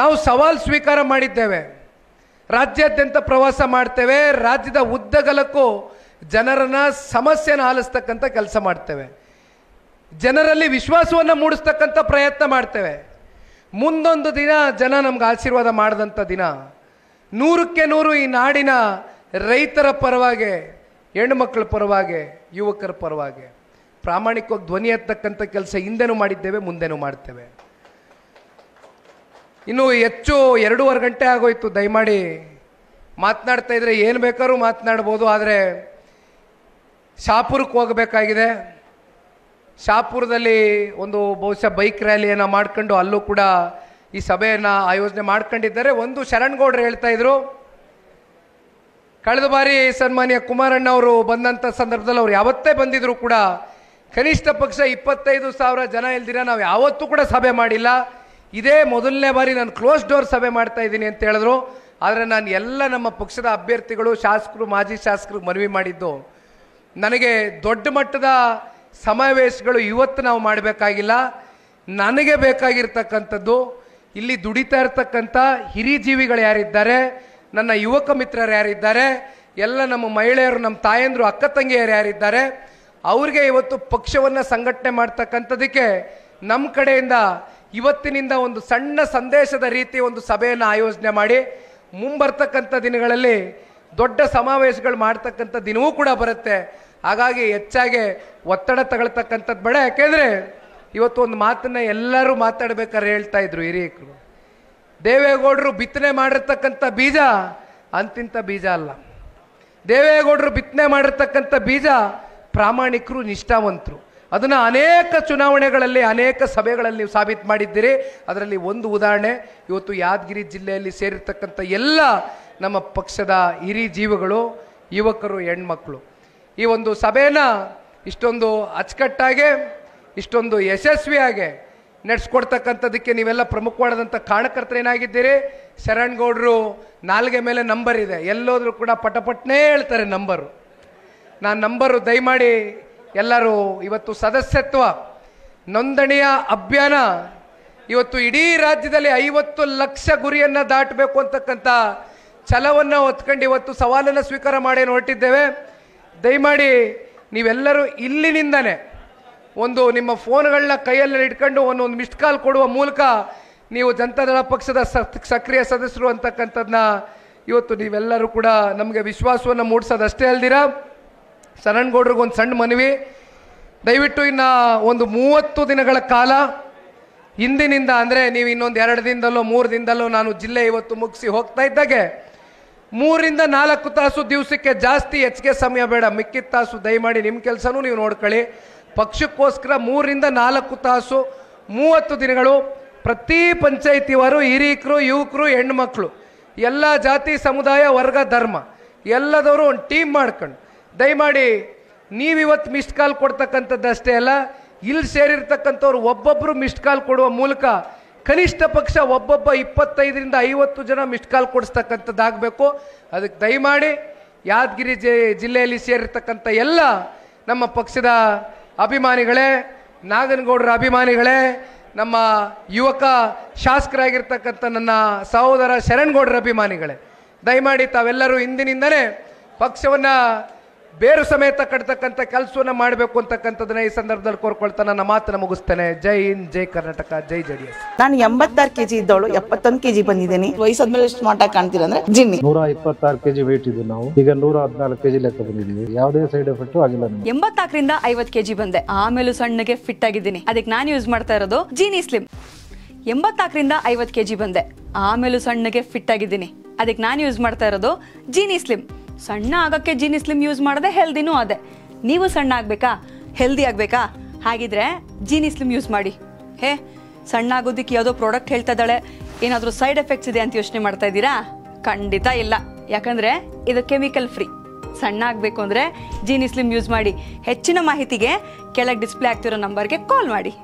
ನಾವು ಸವಾಲು ಸ್ವೀಕಾರ ಮಾಡಿದ್ದೇವೆ. ರಾಜ್ಯಾದ್ಯಂತ ಪ್ರವಾಸ ಮಾಡ್ತೇವೆ. ರಾಜ್ಯದ ಉದ್ದಗಲಕ್ಕೂ ಜನರನ್ನ ಸಮಸ್ಯೆನ ಆಲಿಸ್ತಕ್ಕಂಥ ಕೆಲಸ ಮಾಡ್ತೇವೆ. ಜನರಲ್ಲಿ ವಿಶ್ವಾಸವನ್ನು ಮೂಡಿಸ್ತಕ್ಕಂಥ ಪ್ರಯತ್ನ ಮಾಡ್ತೇವೆ. ಮುಂದೊಂದು ದಿನ ಜನ ನಮ್ಗೆ ಆಶೀರ್ವಾದ ಮಾಡಿದಂಥ ದಿನ 100ಕ್ಕೆ 100 ಈ ನಾಡಿನ ರೈತರ ಪರವಾಗಿ, ಹೆಣ್ಣುಮಕ್ಕಳ ಪರವಾಗಿ, ಯುವಕರ ಪರವಾಗಿ ಪ್ರಾಮಾಣಿಕವಾಗಿ ಧ್ವನಿ ಎತ್ತಕ್ಕಂಥ ಕೆಲಸ ಹಿಂದೆನೂ ಮಾಡಿದ್ದೇವೆ, ಮುಂದೆನೂ ಮಾಡ್ತೇವೆ. ಇನ್ನು ಹೆಚ್ಚು 2.5 ಗಂಟೆ ಆಗೋಯ್ತು. ದಯಮಾಡಿ ಮಾತನಾಡ್ತಾ ಇದ್ರೆ ಏನು ಬೇಕಾದ್ರೂ ಮಾತನಾಡ್ಬೋದು. ಆದರೆ ಶಾಪುರಕ್ಕೆ ಹೋಗಬೇಕಾಗಿದೆ. ಶಾಪುರದಲ್ಲಿ ಒಂದು ಬಹುಶಃ ಬೈಕ್ ರ್ಯಾಲಿಯನ್ನು ಮಾಡ್ಕೊಂಡು ಅಲ್ಲೂ ಕೂಡ ಈ ಸಭೆಯನ್ನು ಆಯೋಜನೆ ಮಾಡ್ಕೊಂಡಿದ್ದಾರೆ. ಒಂದು ಶರಣಗೌಡರು ಹೇಳ್ತಾ ಇದ್ರು, ಕಳೆದ ಬಾರಿ ಸನ್ಮಾನ್ಯ ಕುಮಾರಣ್ಣ ಅವರು ಬಂದಂಥ ಸಂದರ್ಭದಲ್ಲಿ ಅವ್ರು ಯಾವತ್ತೇ ಬಂದಿದ್ರು ಕೂಡ ಕನಿಷ್ಠ ಪಕ್ಷ 25,000 ಜನ ಇಲ್ದಿರ ನಾವು ಯಾವತ್ತೂ ಕೂಡ ಸಭೆ ಮಾಡಿಲ್ಲ. ಇದೇ ಮೊದಲನೇ ಬಾರಿ ನಾನು ಕ್ಲೋಸ್ ಡೋರ್ ಸಭೆ ಮಾಡ್ತಾ ಇದ್ದೀನಿ ಅಂತ ಹೇಳಿದ್ರು. ಆದರೆ ನಾನು ಎಲ್ಲ ನಮ್ಮ ಪಕ್ಷದ ಅಭ್ಯರ್ಥಿಗಳು, ಶಾಸಕರು, ಮಾಜಿ ಶಾಸಕರು ಮನವಿ ಮಾಡಿದ್ದು, ನನಗೆ ದೊಡ್ಡ ಮಟ್ಟದ ಸಮಾವೇಶಗಳು ಇವತ್ತು ನಾವು ಮಾಡಬೇಕಾಗಿಲ್ಲ. ನನಗೆ ಬೇಕಾಗಿರ್ತಕ್ಕಂಥದ್ದು ಇಲ್ಲಿ ದುಡಿತಾ ಇರ್ತಕ್ಕಂಥ ಹಿರಿಜೀವಿಗಳು ಯಾರಿದ್ದಾರೆ, ನನ್ನ ಯುವಕ ಮಿತ್ರರು ಯಾರಿದ್ದಾರೆ, ಎಲ್ಲ ನಮ್ಮ ಮಹಿಳೆಯರು, ನಮ್ಮ ತಾಯಂದರು, ಅಕ್ಕ ತಂಗಿಯರು ಯಾರಿದ್ದಾರೆ, ಅವ್ರಿಗೆ ಇವತ್ತು ಪಕ್ಷವನ್ನು ಸಂಘಟನೆ ಮಾಡ್ತಕ್ಕಂಥದಕ್ಕೆ ನಮ್ಮ ಕಡೆಯಿಂದ ಇವತ್ತಿನಿಂದ ಒಂದು ಸಣ್ಣ ಸಂದೇಶದ ರೀತಿ ಒಂದು ಸಭೆಯನ್ನು ಆಯೋಜನೆ ಮಾಡಿ ಮುಂಬರ್ತಕ್ಕಂಥ ದಿನಗಳಲ್ಲಿ ದೊಡ್ಡ ಸಮಾವೇಶಗಳು ಮಾಡ್ತಕ್ಕಂಥ ದಿನವೂ ಕೂಡ ಬರುತ್ತೆ. ಹಾಗಾಗಿ ಹೆಚ್ಚಾಗಿ ಒತ್ತಡ ತಗೊಳ್ತಕ್ಕಂಥದ್ದು ಬೇಡ. ಯಾಕೆಂದರೆ ಇವತ್ತು ಒಂದು ಮಾತನ್ನು ಎಲ್ಲರೂ ಮಾತಾಡ್ಬೇಕಾದ್ರೆ ಹೇಳ್ತಾ ಇದ್ರು ಹಿರಿಯಕರು, ದೇವೇಗೌಡರು ಬಿತ್ತನೆ ಮಾಡಿರ್ತಕ್ಕಂಥ ಬೀಜ ಅಂತಿಂಥ ಬೀಜ ಅಲ್ಲ. ದೇವೇಗೌಡರು ಬಿತ್ತನೆ ಮಾಡಿರ್ತಕ್ಕಂಥ ಬೀಜ ಪ್ರಾಮಾಣಿಕರು, ನಿಷ್ಠಾವಂತರು. ಅದನ್ನು ಅನೇಕ ಚುನಾವಣೆಗಳಲ್ಲಿ, ಅನೇಕ ಸಭೆಗಳಲ್ಲಿ ನೀವು ಸಾಬೀತು ಮಾಡಿದ್ದೀರಿ. ಅದರಲ್ಲಿ ಒಂದು ಉದಾಹರಣೆ, ಇವತ್ತು ಯಾದಗಿರಿ ಜಿಲ್ಲೆಯಲ್ಲಿ ಸೇರಿರ್ತಕ್ಕಂಥ ಎಲ್ಲ ನಮ್ಮ ಪಕ್ಷದ ಹಿರಿ ಜೀವಗಳು, ಯುವಕರು, ಹೆಣ್ಮಕ್ಳು ಈ ಒಂದು ಸಭೆಯನ್ನು ಇಷ್ಟೊಂದು ಅಚ್ಚುಕಟ್ಟಾಗಿ, ಇಷ್ಟೊಂದು ಯಶಸ್ವಿಯಾಗಿ ನಡೆಸ್ಕೊಡ್ತಕ್ಕಂಥದ್ದಕ್ಕೆ ನೀವೆಲ್ಲ ಪ್ರಮುಖವಾದಂಥ ಕಾರಣಕರ್ತರೇನಾಗಿದ್ದೀರಿ. ಶರಣಗೌಡರು ನಾಲ್ಗೆ ಮೇಲೆ ನಂಬರ್ ಇದೆ, ಎಲ್ಲೋದ್ರೂ ಕೂಡ ಪಟಪಟ್ನೇ ಹೇಳ್ತಾರೆ ನಂಬರು. ನಾನು ನಂಬರು ದಯಮಾಡಿ ಎಲ್ಲರೂ ಇವತ್ತು ಸದಸ್ಯತ್ವ ನೋಂದಣಿಯ ಅಭಿಯಾನ ಇವತ್ತು ಇಡೀ ರಾಜ್ಯದಲ್ಲಿ 50 ಲಕ್ಷ ಗುರಿಯನ್ನು ದಾಟಬೇಕು ಅಂತಕ್ಕಂಥ ಛಲವನ್ನು ಹೊತ್ಕೊಂಡು ಇವತ್ತು ಸವಾಲನ್ನು ಸ್ವೀಕಾರ ಮಾಡಿ ಹೊರಟಿದ್ದೇವೆ. ದಯಮಾಡಿ ನೀವೆಲ್ಲರೂ ಇಲ್ಲಿನಿಂದನೇ ಒಂದು ನಿಮ್ಮ ಫೋನ್ಗಳನ್ನ ಕೈಯಲ್ಲಿ ಇಟ್ಕೊಂಡು ಒಂದೊಂದು ಮಿಸ್ಡ್ ಕಾಲ್ ಕೊಡುವ ಮೂಲಕ ನೀವು ಜನತಾದಳ ಪಕ್ಷದ ಸಕ್ರಿಯ ಸದಸ್ಯರು ಅಂತಕ್ಕಂಥದ್ದನ್ನ ಇವತ್ತು ನೀವೆಲ್ಲರೂ ಕೂಡ ನಮಗೆ ವಿಶ್ವಾಸವನ್ನು ಮೂಡಿಸೋದಷ್ಟೇ ಅಲ್ದಿರ, ಶರಣಗೌಡ್ರಿಗೊಂದು ಸಣ್ಣ ಮನವಿ, ದಯವಿಟ್ಟು ಇನ್ನು ಒಂದು 30 ದಿನಗಳ ಕಾಲ ಹಿಂದಿನಿಂದ, ಅಂದರೆ ನೀವು ಇನ್ನೊಂದು 2 ದಿನದಲ್ಲೋ 3 ದಿನದಲ್ಲೋ, ನಾನು ಜಿಲ್ಲೆ ಇವತ್ತು ಮುಗಿಸಿ ಹೋಗ್ತಾ ಇದ್ದಾಗೆ 3 ರಿಂದ 4 ತಾಸು ದಿವಸಕ್ಕೆ, ಜಾಸ್ತಿ ಹೆಚ್ಚಿಗೆ ಸಮಯ ಬೇಡ, ಮಿಕ್ಕಿದ ತಾಸು ದಯಮಾಡಿ ನಿಮ್ಮ ಕೆಲಸನೂ ನೀವು ನೋಡ್ಕೊಳ್ಳಿ. ಪಕ್ಷಕ್ಕೋಸ್ಕರ 3 ರಿಂದ 4 ತಾಸು 30 ದಿನಗಳು ಪ್ರತಿ ಪಂಚಾಯಿತಿಯವರು, ಹಿರಿಯಕರು, ಯುವಕರು, ಹೆಣ್ಮಕ್ಳು, ಎಲ್ಲ ಜಾತಿ, ಸಮುದಾಯ, ವರ್ಗ, ಧರ್ಮ ಎಲ್ಲದವರು ಒಂದು ಟೀಮ್ ಮಾಡ್ಕೊಂಡು ದಯಮಾಡಿ ನೀವಿವತ್ತು ಮಿಸ್ಡ್ ಕಾಲ್ ಕೊಡ್ತಕ್ಕಂಥದ್ದು ಅಷ್ಟೇ ಅಲ್ಲ, ಇಲ್ಲಿ ಸೇರಿರ್ತಕ್ಕಂಥವ್ರು ಒಬ್ಬೊಬ್ಬರು ಮಿಸ್ಡ್ ಕಾಲ್ ಕೊಡುವ ಮೂಲಕ ಕನಿಷ್ಠ ಪಕ್ಷ ಒಬ್ಬೊಬ್ಬ 25 ರಿಂದ 50 ಜನ ಮಿಸ್ಡ್ ಕಾಲ್ ಕೊಡಿಸ್ತಕ್ಕಂಥದ್ದಾಗಬೇಕು. ಅದಕ್ಕೆ ದಯಮಾಡಿ ಯಾದಗಿರಿ ಜಿಲ್ಲೆಯಲ್ಲಿ ಸೇರಿರ್ತಕ್ಕಂಥ ಎಲ್ಲ ನಮ್ಮ ಪಕ್ಷದ ಅಭಿಮಾನಿಗಳೇ, ನಾಗನಗೌಡರ ಅಭಿಮಾನಿಗಳೇ, ನಮ್ಮ ಯುವಕ ಶಾಸಕರಾಗಿರ್ತಕ್ಕಂಥ ನನ್ನ ಸಹೋದರ ಶರಣಗೌಡರ ಅಭಿಮಾನಿಗಳೇ, ದಯಮಾಡಿ ತಾವೆಲ್ಲರೂ ಇಂದಿನಿಂದಲೇ ಪಕ್ಷವನ್ನು ಬೇರು ಸಮೇತ ಕಟ್ತಕ್ಕಂಥ ಕೆಲಸವನ್ನು ಮಾಡಬೇಕು ಅಂತಕ್ಕಂಥದ್ದನ್ನ ಈ ಸಂದರ್ಭದಲ್ಲಿ ಕೋರ್ಕೊಳ್ತಾ ನನ್ನ ಮಾತನ್ನು ಮುಗಿಸ್ತೇನೆ. ಜೈ ಹಿಂದ್, ಜೈ ಕರ್ನಾಟಕ, ಜೈ ಜೆಡಿಎಸ್. ನಾನು 86 kg ಇದ್ದವಳು 71 kg ಬಂದಿದ್ದೀನಿ. ವಯಸ್ಸಾದ್ಮೇಲೆ ಸ್ಮಾರ್ಟ್ ಆಗಿ ಕಾಣ್ತೀರಾ ಅಂದ್ರೆ ಜಿನ್ನಿ. 126 kg ವೇಟ್ ಇದ್ದು ನಾವು ಈಗ 114 kg ಲೆಕ್ಕ ಬಂದಿದ್ದೀವಿ. ಯಾವುದೇ ಸೈಡ್ ಎಫೆಕ್ಟ್ ಆಗಿಲ್ಲ. 84 ರಿಂದ 50 kg ಬಂದೆ, ಆಮೇಲೆ ಸಣ್ಣಗೆ ಫಿಟ್ ಆಗಿದ್ದೀನಿ. ಅದಕ್ಕೆ ನಾನು ಯೂಸ್ ಮಾಡ್ತಾ ಇರೋದು ಜೀನಿ ಸ್ಲಿಮ್. 84 ರಿಂದ 50 kg ಬಂದೆ, ಆಮೇಲೆ ಸಣ್ಣಗೆ ಫಿಟ್ ಆಗಿದ್ದೀನಿ. ಅದಕ್ಕೆ ನಾನು ಯೂಸ್ ಮಾಡ್ತಾ ಇರೋದು ಜೀನಿ ಸ್ಲಿಮ್. ಸಣ್ಣ ಆಗಕ್ಕೆ ಜೀನಿ ಸ್ಲಿಮ್ ಯೂಸ್ ಮಾಡದೆ ಹೆಲ್ದಿನೂ ಅದೇ. ನೀವು ಸಣ್ಣ ಆಗ್ಬೇಕಾ, ಹೆಲ್ದಿ ಆಗ್ಬೇಕಾ? ಹಾಗಿದ್ರೆ ಜೀನಿ ಸ್ಲಿಮ್ ಯೂಸ್ ಮಾಡಿ. ಸಣ್ಣ ಆಗೋದಕ್ಕೆ ಯಾವುದೋ ಪ್ರಾಡಕ್ಟ್ ಹೇಳ್ತಾ ಇದ್ದಾಳೆ, ಏನಾದರೂ ಸೈಡ್ ಎಫೆಕ್ಟ್ಸ್ ಇದೆ ಅಂತ ಯೋಚನೆ ಮಾಡ್ತಾ ಇದ್ದೀರಾ? ಖಂಡಿತ ಇಲ್ಲ, ಯಾಕಂದ್ರೆ ಇದು ಕೆಮಿಕಲ್ ಫ್ರೀ. ಸಣ್ಣ ಆಗಬೇಕು ಅಂದ್ರೆ ಜೀನಿ ಸ್ಲಿಮ್ ಯೂಸ್ ಮಾಡಿ. ಹೆಚ್ಚಿನ ಮಾಹಿತಿಗೆ ಕೆಳಗೆ ಡಿಸ್ಪ್ಲೇ ಆಗ್ತಿರೋ ನಂಬರ್ಗೆ ಕಾಲ್ ಮಾಡಿ.